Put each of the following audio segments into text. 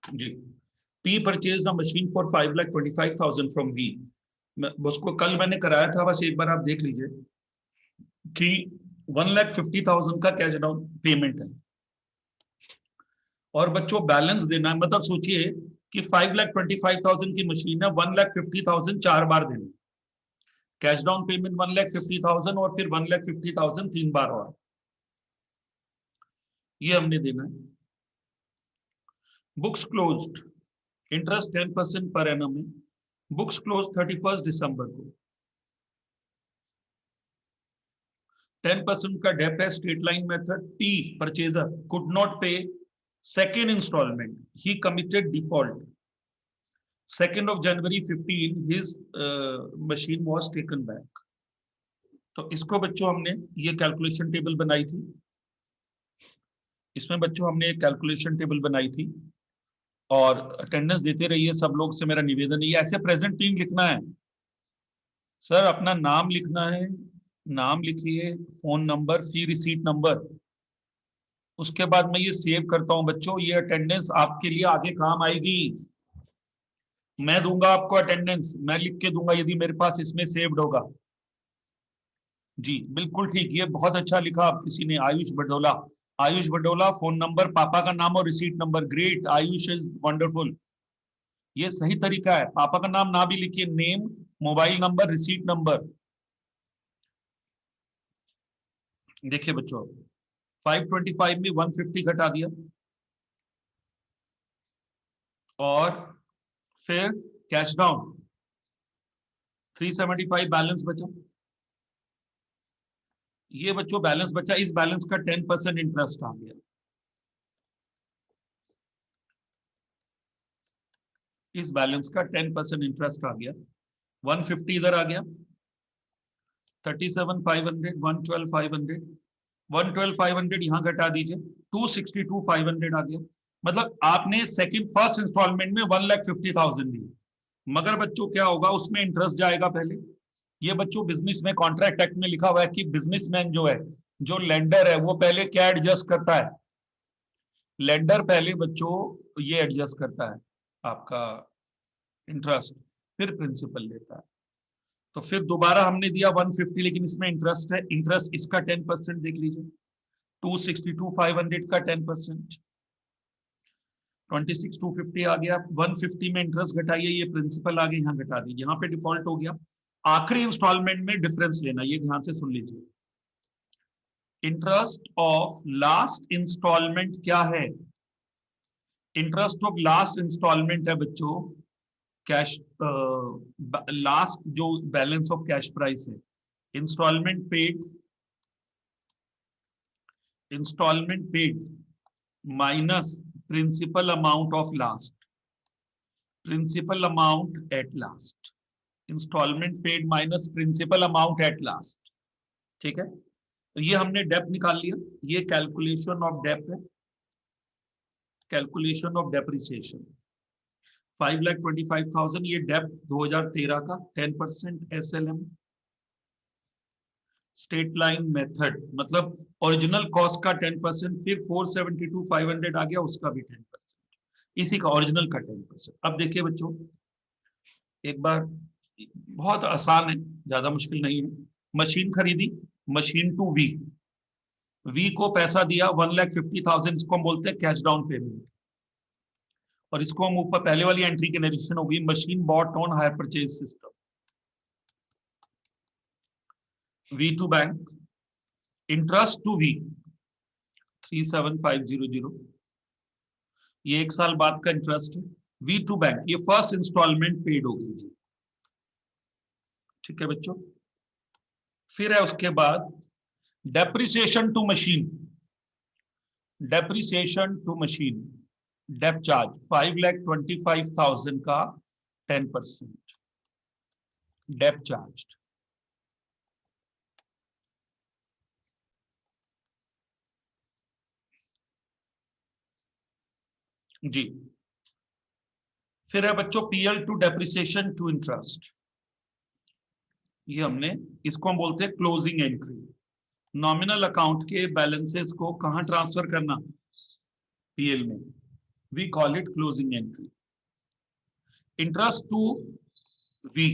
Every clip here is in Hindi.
Ji, P purchase the machine for 5,25,000 from V. उसको कल मैंने कराया था, बस एक बार आप देख लीजिए कि 1,50,000 का कैश डाउन पेमेंट है और बच्चों बैलेंस देना है। मतलब सोचिए कि 5,25,000 की मशीन है, 1,50,000 4 बार देना, कैश डाउन पेमेंट 1,50,000 और फिर 1,50,000 3 बार और, ये हमने देना है। Books closed, interest 10% per annum है। बुक्स क्लोज 31 दिसंबर को। 10% का डेप है, straight line method. T purchaser could not pay second instalment, he committed default. 2nd of January 15 his machine was taken back। तो इसको बच्चों हमने ये कैलकुलेशन टेबल बनाई थी, इसमें बच्चों हमने एक कैलकुलेशन टेबल बनाई थी और अटेंडेंस देते रहिए सब लोग से मेरा निवेदन है। ये ऐसे प्रेजेंट टीम लिखना है सर, अपना नाम लिखना है, नाम लिखिए, फोन नंबर, फी रिसीट नंबर। उसके बाद मैं ये सेव करता हूं बच्चों, ये अटेंडेंस आपके लिए आगे काम आएगी। मैं दूंगा आपको अटेंडेंस, मैं लिख के दूंगा यदि मेरे पास इसमें सेव्ड होगा। जी बिल्कुल ठीक, ये बहुत अच्छा लिखा आप किसी ने, आयुष बडोला। आयुष बडोला, फोन नंबर, पापा का नाम और receipt number. Great, Ayush is wonderful. ये सही तरीका है, पापा का नाम ना भी लिखिए, name, mobile number, receipt number. देखिए बच्चों, 525 में 150 घटा दिया और फिर कैश डाउन 375 बैलेंस बचा। ये बच्चों बैलेंस बचा, इस बैलेंस का 10% इंटरेस्ट आ गया। इस बैलेंस का 10% इंटरेस्ट आ गया। 150 इधर आ गया, 37,500, 112,500, 112,500 यहां घटा दीजिए, 262,500 आ गया। मतलब आपने सेकंड फर्स्ट इंस्टॉलमेंट में 1,50,000 दी, मगर बच्चों क्या होगा, उसमें इंटरेस्ट जाएगा पहले। ये बच्चों बिजनेस में कॉन्ट्रैक्ट एक्ट में लिखा हुआ है कि बिजनेसमैन जो है, जो लेंडर है, वो पहले क्या एडजस्ट करता है, लेंडर पहले बच्चों ये एडजस्ट करता है आपका इंटरेस्ट, फिर प्रिंसिपल लेता है। तो फिर दोबारा हमने दिया 150, लेकिन इसमें इंटरेस्ट है, इंटरेस्ट इसका 10% देख लीजिए, 262,500 का 10%, 26,250 आ गया। 150 में इंटरेस्ट घटाइए, ये प्रिंसिपल आ गया, यहाँ घटा दीजिए, यहाँ पे डिफॉल्ट हो गया। आखिरी इंस्टॉलमेंट में डिफरेंस लेना, ये ध्यान से सुन लीजिए। इंटरेस्ट ऑफ लास्ट इंस्टॉलमेंट क्या है? इंटरेस्ट ऑफ लास्ट इंस्टॉलमेंट है बच्चों कैश, लास्ट जो बैलेंस ऑफ कैश प्राइस है। Instalment paid minus principal amount of last, principal amount at last. Instalment paid minus principal amount at last. ठीक है, तो ये हमने डेप निकाल लिया। ये कैलकुलेशन ऑफ डेप है, कैलकुलेशन ऑफ डेप्रिसिएशन। 5,25,000 ये डेप 2013 का 10% SLM। स्टेट लाइन मेथड मतलब ओरिजिनल कॉस्ट का 10%, फिर 472,500 आ गया, उसका भी 10%, इसी का ओरिजिनल का 10%। अब देखिए बच्चों एक बार, बहुत आसान है, ज्यादा मुश्किल नहीं है। मशीन खरीदी, मशीन टू वी, वी को पैसा दिया 1,50,000, इसको हम बोलते हैं कैश डाउन पेमेंट। और इसको हम ऊपर पहले वाली एंट्री की नरेशन होगी, machine bought on hire purchase system. V to bank, interest to V 37,500, ये 1 साल बाद का इंटरेस्ट है। वी टू बैंक, ये फर्स्ट इंस्टॉलमेंट पेड होगी जी। ठीक है बच्चों, फिर है उसके बाद depreciation to machine, depreciation to machine, dep charge 5,25,000 का 10% डेप चार्ज। जी, फिर है बच्चों PL to depreciation to interest, ये हमने, इसको हम बोलते हैं क्लोजिंग एंट्री। नॉमिनल अकाउंट के बैलेंसेस को कहां ट्रांसफर करना, पीएल में। we call it closing entry. Interest to V,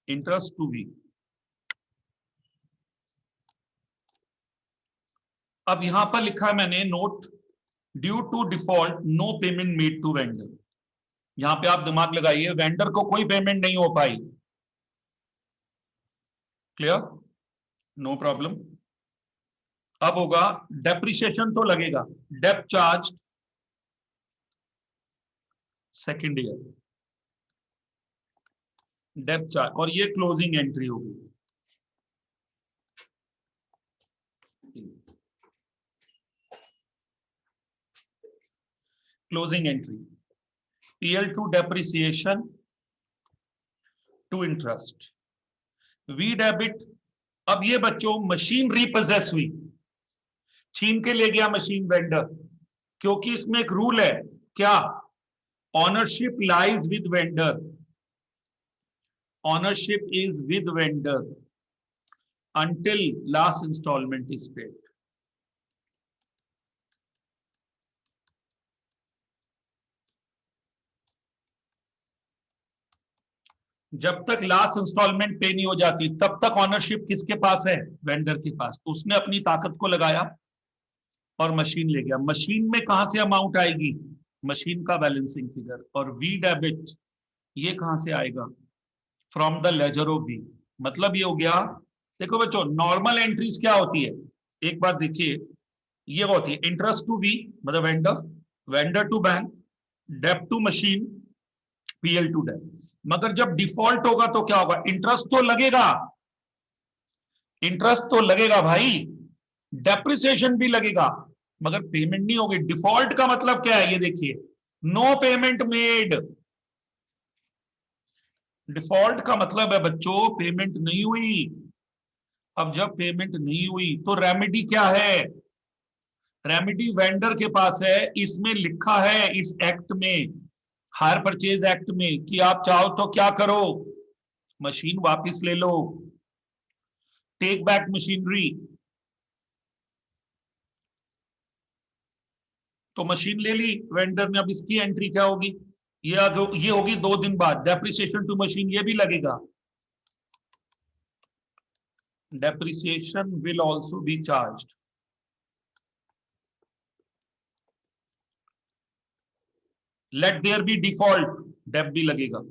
interest to V. अब यहां पर लिखा है मैंने note, due to default no payment made to vendor. यहां पे आप दिमाग लगाइए, वेंडर को कोई पेमेंट नहीं हो पाई। क्लियर? No problem. अब होगा डेप्रिसिएशन तो लगेगा, dep charge second year, dep charge, और ये क्लोजिंग एंट्री होगी। Closing entry, PL to depreciation to interest, we debit. अब ये बच्चों मशीन रीपोजेस हुई, छीन के ले गया मशीन वेंडर, क्योंकि इसमें एक रूल है, क्या? Ownership lies with vendor, ownership is with vendor until last installment is paid. जब तक लास्ट इंस्टॉलमेंट पे नहीं हो जाती तब तक ऑनरशिप किसके पास है? वेंडर के पास। तो उसने अपनी ताकत को लगाया और मशीन ले गया। मशीन में कहां से अमाउंट आएगी? मशीन का बैलेंसिंग फिगर। और वी डेबिट ये कहां से आएगा? From the ledger of V. मतलब ये हो गया, देखो बच्चों नॉर्मल एंट्रीज क्या होती है, एक बार देखिए, ये होती है इंटरेस्ट टू वी मतलब वेंडर, वेंडर टू बैंक, डेब्ट टू मशीन, PL टू डेब्ट। मगर जब डिफॉल्ट होगा तो क्या होगा? इंटरेस्ट तो लगेगा, इंटरेस्ट तो लगेगा भाई, डेप्रिसिएशन भी लगेगा, मगर पेमेंट नहीं होगी। डिफॉल्ट का मतलब क्या है? ये देखिए, नो पेमेंट मेड। डिफॉल्ट का मतलब है बच्चों पेमेंट नहीं हुई। अब जब पेमेंट नहीं हुई तो रेमेडी क्या है? रेमेडी वेंडर के पास है। इसमें लिखा है इस एक्ट में, हायर परचेज एक्ट में, कि आप चाहो तो क्या करो, मशीन वापस ले लो, टेक बैक मशीनरी। तो मशीन ले ली वेंडर ने। अब इसकी एंट्री क्या होगी? ये होगी 2 दिन बाद। डेप्रिसिएशन टू मशीन ये भी लगेगा, depreciation will also be charged. Let there be default, dep भी लगेगा।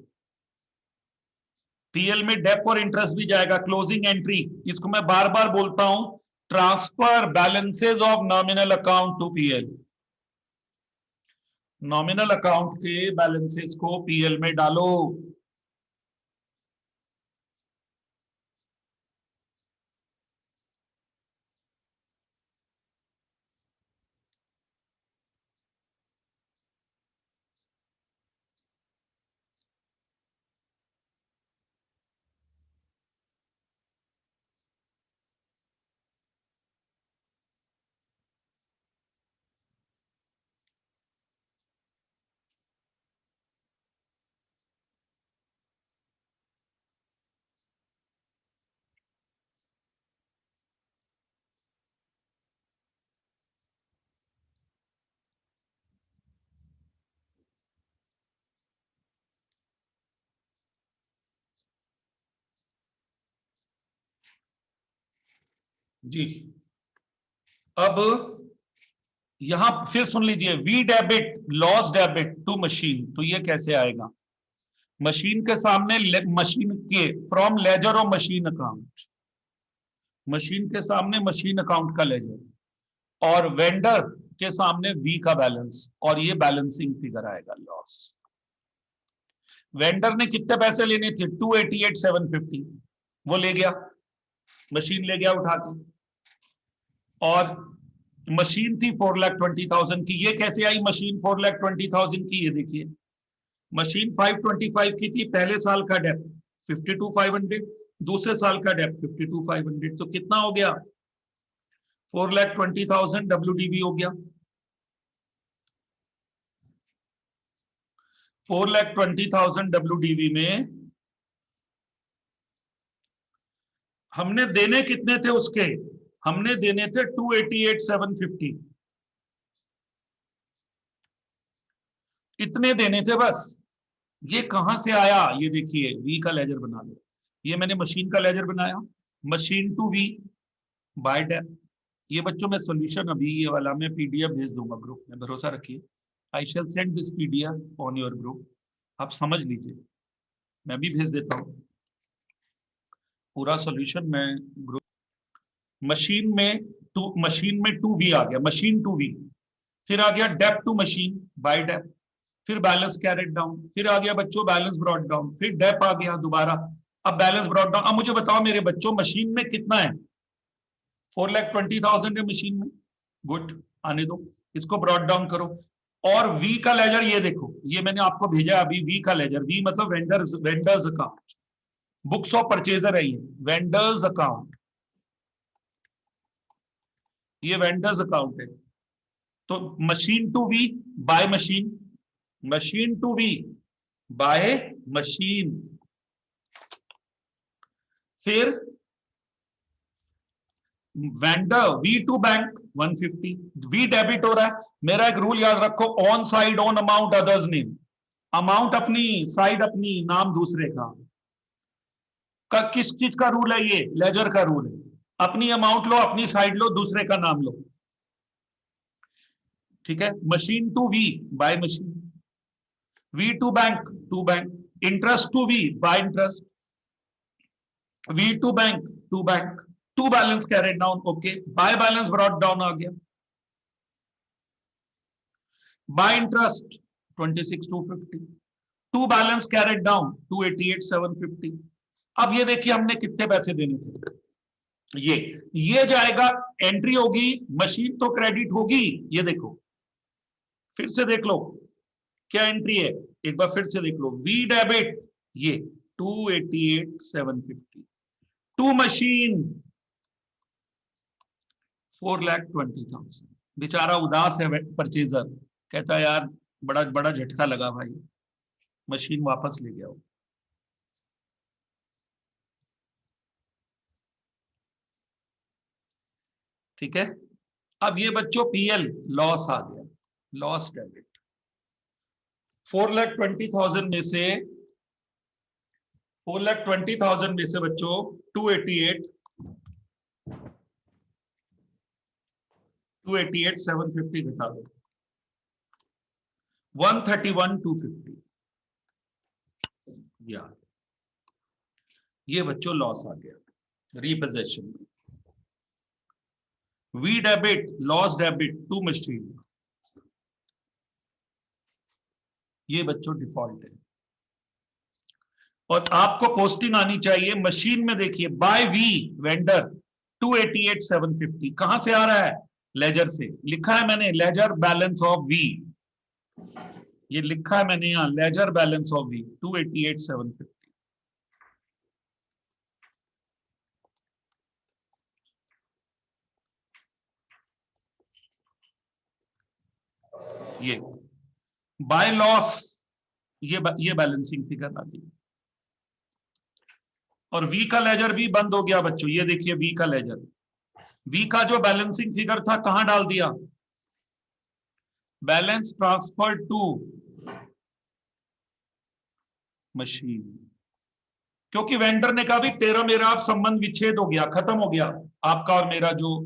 PL में डेप और इंटरेस्ट भी जाएगा। क्लोजिंग एंट्री, इसको मैं बार बार बोलता हूं, transfer balances of nominal account to PL। Nominal account के बैलेंसेज को PL में डालो। जी अब यहां फिर सुन लीजिए, V debit loss debit to machine, तो ये कैसे आएगा? मशीन के सामने, मशीन के फ्रॉम लेजर और मशीन अकाउंट, मशीन के सामने मशीन अकाउंट का लेजर, और वेंडर के सामने वी का बैलेंस, और ये बैलेंसिंग फिगर आएगा लॉस। वेंडर ने कितने पैसे लेने थे? 288,750, वो ले गया, मशीन ले गया उठा के, और मशीन थी 4,20,000 की। ये कैसे आई मशीन 4,20,000 की? ये देखिए, मशीन 525 की थी, पहले साल का डेप्ट 52,500, दूसरे साल का डेप्ट 52,500, तो कितना हो गया? 4,20,000 WDV हो गया। 4,20,000 WDV में हमने देने कितने थे उसके? हमने देने थे 288,750। इतने देने थे बस। ये कहां से आया, ये देखिए वी का लेजर बना लो। ये मैंने मशीन का लेजर बनाया, machine to V by dep. ये बच्चों में सॉल्यूशन अभी ये वाला मैं पीडीएफ भेज दूंगा ग्रुप में, भरोसा रखिए। I shall send this PDF on your group, आप समझ लीजिए। मैं भी भेज देता हूँ पूरा सॉल्यूशन मैं ग्रुप। मशीन में टू वी आ गया, मशीन टू वी। फिर आ गया dep to machine by dep. फिर बैलेंस कैरेट डाउन, फिर आ गया बच्चों बैलेंस ब्रॉड डाउन, फिर डेप आ गया दोबारा। अब बैलेंस ब्रॉड डाउन। अब मुझे बताओ मेरे बच्चों मशीन में कितना है, 4,20,000 है मशीन में। गुड, आने दो, इसको ब्रॉड डाउन करो। और वी का लेजर ये देखो, ये मैंने आपको भेजा अभी वी का लेजर। वी मतलब vendors, vendors account, books of purchaser है ये, वेंडर्स अकाउंट, ये वेंडर्स अकाउंट है। तो machine to V by machine, machine to V by machine. फिर vendor V to bank 150, V debit हो रहा है। मेरा एक रूल याद रखो, on side on amount others name. Amount अपनी, साइड अपनी, नाम दूसरे का किस चीज का रूल है, ये लेजर का रूल है। अपनी अमाउंट लो, अपनी साइड लो, दूसरे का नाम लो। ठीक है, machine to V by machine, V to bank, interest to V by interest, V to bank, to balance carried down, okay, by balance brought down आ गया, by interest 26,250, to balance carried down 288,750। अब ये देखिए हमने कितने पैसे देने थे, ये ये जाएगा, एंट्री होगी, मशीन तो क्रेडिट होगी। ये देखो फिर से देख लो क्या एंट्री है, एक बार फिर से देख लो, वी डेबिट ये 288,750, टू मशीन 4,20,000। बेचारा उदास है परचेजर, कहता है यार बड़ा बड़ा झटका लगा भाई, मशीन वापस ले गया। ठीक है, अब ये बच्चों पीएल लॉस आ गया, लॉस डेबिट 4,20,000 में से, 4,20,000 में से बच्चों 288, 288,750 घटा दो, 131,250। या ये बच्चों लॉस आ गया रिपोजेशन में। V debit loss debit to machine, ये बच्चों डिफॉल्ट है। और आपको पोस्टिंग आनी चाहिए मशीन में, देखिए बाय वी वेंडर 288,750, कहां से आ रहा है, लेजर से। लिखा है मैंने लेजर बैलेंस ऑफ वी, ये लिखा है मैंने यहां लेजर बैलेंस ऑफ वी 288,750। ये बाय लॉस, ये बैलेंसिंग फिगर आ गई। और वी का लेजर भी बंद हो गया बच्चों, ये देखिए वी का लेजर, वी का जो बैलेंसिंग फिगर था कहां डाल दिया, बैलेंस ट्रांसफर टू मशीन। क्योंकि वेंडर ने कहा भी तेरा मेरा आप संबंध विच्छेद हो गया, खत्म हो गया, आपका और मेरा जो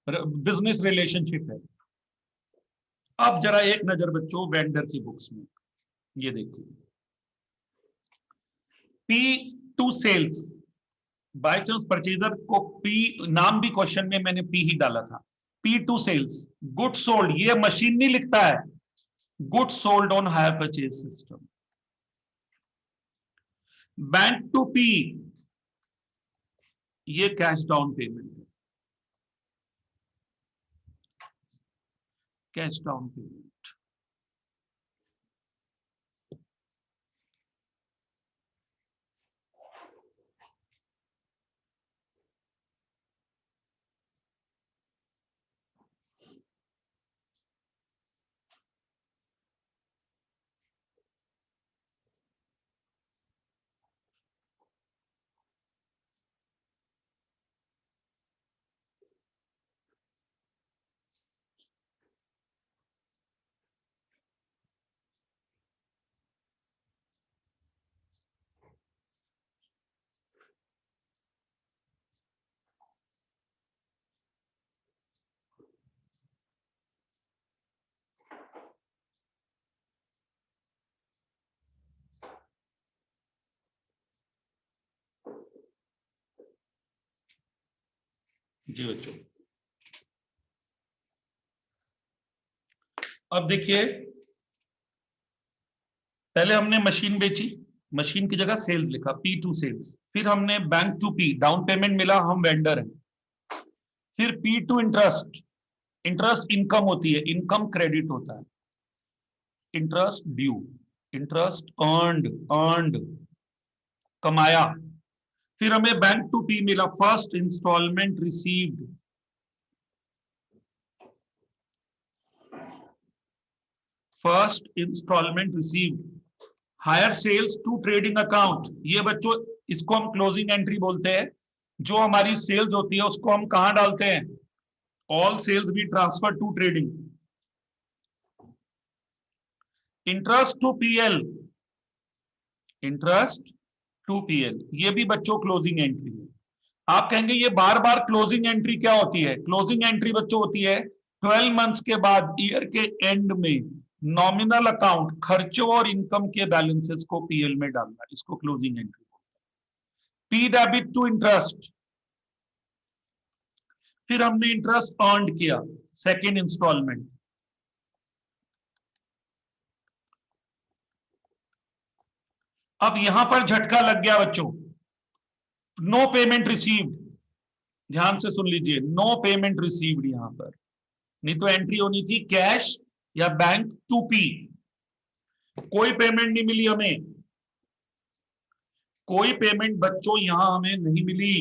बिजनेस रिलेशनशिप है। अब जरा एक नजर बच्चों वेंडर की बुक्स में, ये देखिए P to sales, by chance purchaser को पी, नाम भी क्वेश्चन में मैंने पी ही डाला था, P to sales, good sold, ये मशीन नहीं लिखता है, good sold on hire purchase system. Bank to P, ये कैश डाउन पेमेंट है, कैश डाउन पेमेंट। जी बच्चों, अब देखिए, पहले हमने मशीन बेची, मशीन की जगह सेल्स लिखा, P2 सेल्स। फिर हमने bank to P, down payment मिला, हम वेंडर हैं। फिर P2 इंटरेस्ट, इंटरेस्ट इनकम होती है, इनकम क्रेडिट होता है। Interest due, interest earned, earned कमाया। फिर हमें बैंक टू पी मिला, first instalment received, first instalment received. Hire sales to trading account, ये बच्चों इसको हम क्लोजिंग एंट्री बोलते हैं। जो हमारी सेल्स होती है उसको हम कहां डालते हैं? All sales be transfer to trading. Interest to PL, interest to PL, ये भी बच्चों क्लोजिंग एंट्री है। आप कहेंगे ये बार बार क्लोजिंग एंट्री क्या होती है? क्लोजिंग एंट्री बच्चों होती है 12 मंथ्स के बाद, ईयर के एंड में नॉमिनल अकाउंट, खर्चों और इनकम के बैलेंसेस को पीएल में डालना, इसको closing entry. P debit to interest, फिर हमने इंटरेस्ट अर्न किया, सेकेंड इंस्टॉलमेंट। अब यहां पर झटका लग गया बच्चों, नो पेमेंट रिसीव्ड। ध्यान से सुन लीजिए, नो पेमेंट रिसीव्ड यहां पर, नहीं तो एंट्री होनी थी कैश या बैंक टू पी। कोई पेमेंट नहीं मिली हमें, कोई पेमेंट बच्चों यहां हमें नहीं मिली।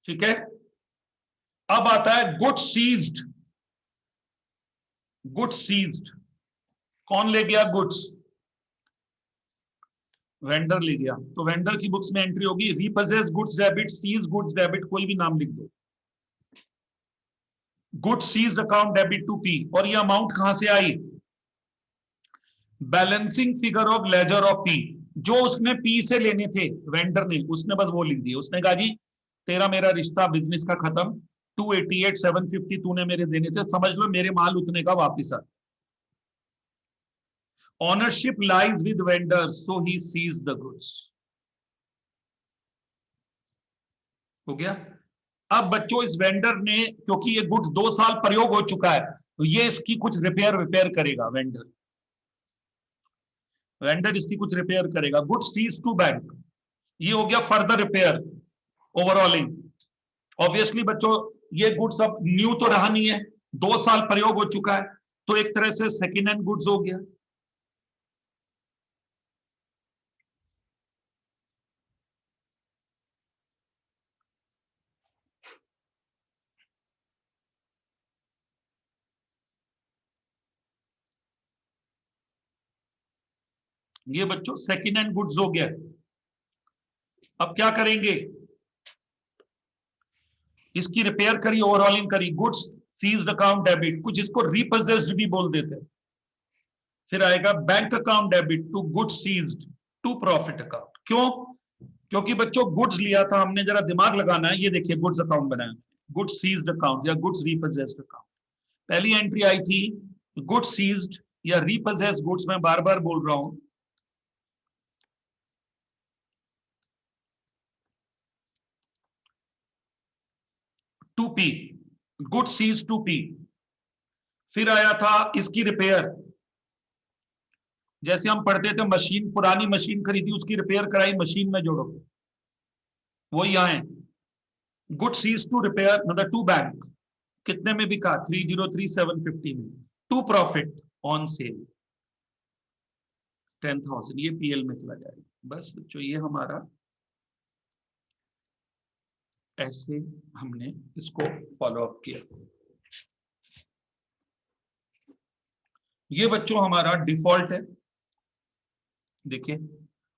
ठीक है, अब आता है गुड्स सीज्ड। गुड्स सीज्ड, कौन ले गया गुड्स? वेंडर ले गया। तो वेंडर की बुक्स में एंट्री होगी repossess goods debit, seize goods debit, कोई भी नाम लिख दो। Goods seize account debit to P, और ये अमाउंट कहां से आई? Balancing figure of ledger of P. जो उसने पी से लेने थे वेंडर ने, उसने बस वो लिख दिए। उसने कहा जी तेरा मेरा रिश्ता बिजनेस का खत्म, 288,750 तूने मेरे देने थे, समझ लो मेरे माल उतने का वापिस आ। Ownership lies with vendor, so he seize the goods. हो गया। अब बच्चों इस वेंडर ने, क्योंकि ये गुड्स 2 साल प्रयोग हो चुका है, तो ये इसकी कुछ रिपेयर करेगा वेंडर। वेंडर इसकी कुछ रिपेयर करेगा। गुड्स सीज टू बैंक, ये हो गया फर्दर रिपेयर, ओवरऑलिंग। ऑब्वियसली बच्चों ये गुड्स अब न्यू तो रहा नहीं है, 2 साल प्रयोग हो चुका है, तो एक तरह से सेकेंड हैंड गुड्स हो गया। ये बच्चों सेकेंड हैंड गुड्स हो गया। अब क्या करेंगे? इसकी रिपेयर करी, ओवरऑलिंग करी, गुड्स सीज्ड अकाउंट डेबिट, कुछ इसको रिपोजेस्ड भी बोल देते हैं। फिर आएगा bank account debit to goods seized to profit account. क्यों? क्योंकि बच्चों गुड्स लिया था हमने, जरा दिमाग लगाना है। ये देखिए गुड्स अकाउंट बनाया, गुड्स सीज्ड अकाउंट या गुड्स रिपोजेस्ड अकाउंट। पहली एंट्री आई थी गुड्स सीज्ड या रिपोजेस्ड गुड्स, मैं बार बार बोल रहा हूं। To P, goods seized to P. फिर आया था इसकी रिपेयर, जैसे हम पढ़ते थे मशीन, पुरानी मशीन खरीदी, उसकी रिपेयर कराई, मशीन में जोड़ो, वो यहां है। गुड सीज टू रिपेयर, मतलब टू बैंक, कितने में बिका? 303,750 में। टू प्रॉफिट ऑन सेल 10,000, ये पीएल में चला जाएगा। बस बच्चों ये हमारा, ऐसे हमने इसको फॉलो अप किया। ये बच्चों हमारा डिफॉल्ट है, देखिए।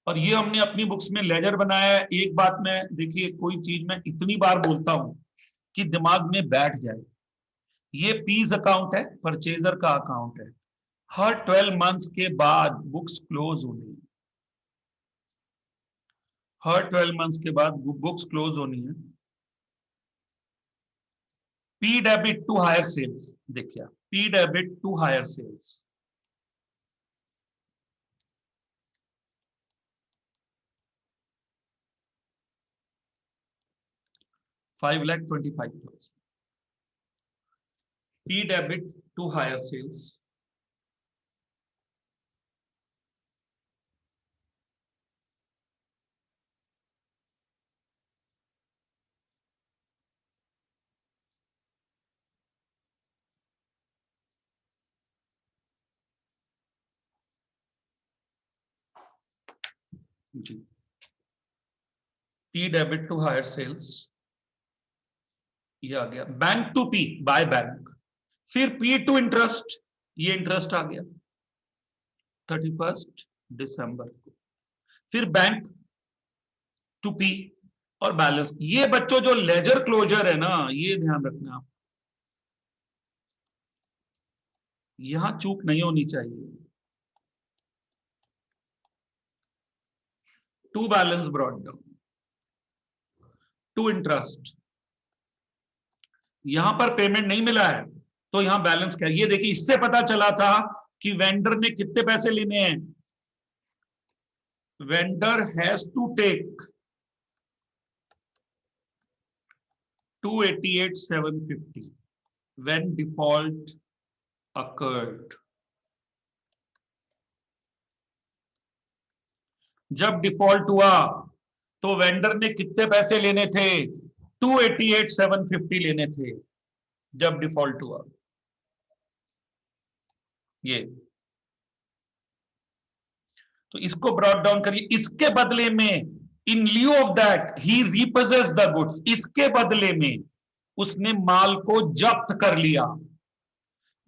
और ये हमने अपनी बुक्स में लेजर बनाया है। एक बात में देखिए, कोई चीज मैं इतनी बार बोलता हूं कि दिमाग में बैठ जाए। ये पीज अकाउंट है, परचेजर का अकाउंट है। हर 12 मंथ्स के बाद बुक्स क्लोज होनी है, हर 12 मंथ्स के बाद बुक्स क्लोज होनी है। P debit to hire sales, देखिए P debit to hire sales, 5,25,000. P debit to higher sales. जी, P debit to higher sales, ये आ गया. Bank to P, by bank. फिर P टू इंटरेस्ट, ये इंटरेस्ट आ गया 31 दिसंबर को. फिर बैंक टू P और बैलेंस. ये बच्चों जो लेजर क्लोजर है ना, ये ध्यान रखना आप, यहां चूक नहीं होनी चाहिए. To balance brought down, to interest. यहां पर पेमेंट नहीं मिला है तो यहां बैलेंस क्या है, ये देखिए. इससे पता चला था कि वेंडर ने कितने पैसे लेने हैं. Vendor has to take 288,750 when default occurred. जब डिफॉल्ट हुआ तो वेंडर ने कितने पैसे लेने थे, 288,750 लेने थे जब डिफॉल्ट हुआ. ये तो इसको ब्रॉट डाउन करिए. इसके बदले में, in lieu of that he repossess the goods, इसके बदले में उसने माल को जब्त कर लिया.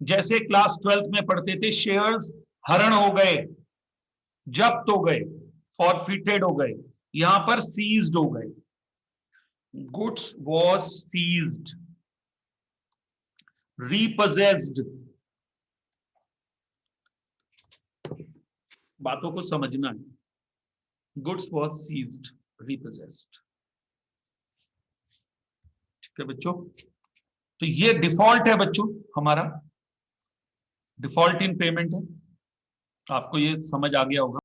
जैसे क्लास 12th में पढ़ते थे, शेयर्स हरण हो गए, जब्त हो गए, फॉरफिटेड हो गए. यहां पर सीज्ड हो गए. Goods was seized, repossessed. बातों को समझना है. Goods was seized, repossessed. ठीक है बच्चों. तो ये डिफॉल्ट है बच्चों, हमारा डिफॉल्ट इन पेमेंट है. आपको ये समझ आ गया होगा.